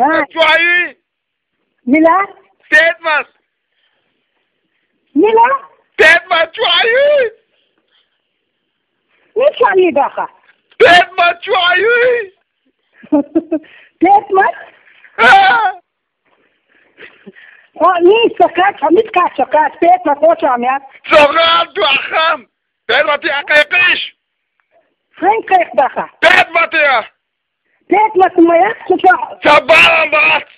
ما شوي ملا تدمس ملا تدمس شوي ايش يعني داخل تدمس شوي تدمس مين سكات حميد كات سكات تدمس وش عميات سكات وخم تدمس يا قيقش خين كيف داخل تدمس يا تدمس ما يخشى سبارة بات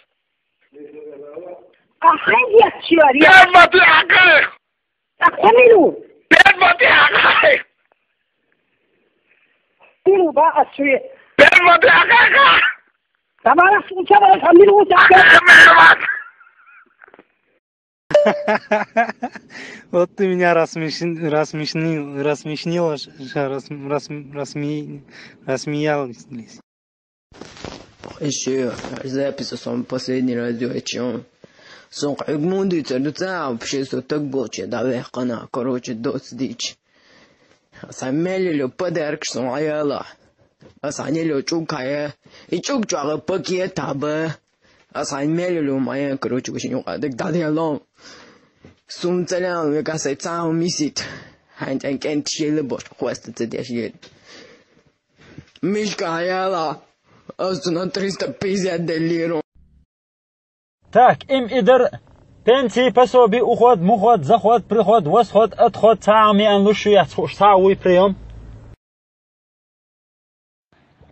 خين يخشى تدمس يا قيق أكملوا تدمس يا قيق كيلو بقى شوية تدمس يا قيق طبعا إن شاء الله تحملوا Вот ты меня рассмеялись. Еще записи самый последний радио о чем. Сон Игмунди царюца вообще что так больше давай хана короче дос дичь. Самели лю подарок что аяла. Асани лю чукая и чук чуга пакет таба. Асани лю моя короче очень так далее. Сумцалян я касай цау мисит. Хантан кен тшиле бош хвост це дешет. Мишка аяла. Остана 350 лир. Так, им идер пенсии пособий, уход, муход, заход, приход, восход, отход, сами анлуши, сауи прием.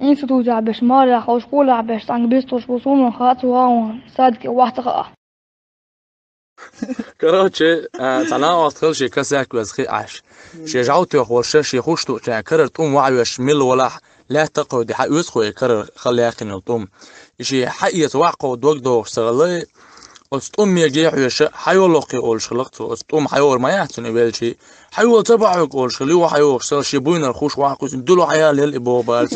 Институт عبش مالح أو شكول عبش عن بصوم خاطر صادق واحد. Короче, أنا أدخل شيء كساك وزخي عش. شيء جاوته خورش شيء خوشته شيء كررت وعيش مل ولا لا تقعد حيوس خوي كرر خلي أكن الطوم. شيء حقيقة واقع ودوق استغلي. أستوم يجي حيوش حيولقي أول شلقته أستوم حيور ما يحسن بالشيء حيول تبعك أول شلي وحيور شيء بوين الخوش واقع دلوا حيال الإبوة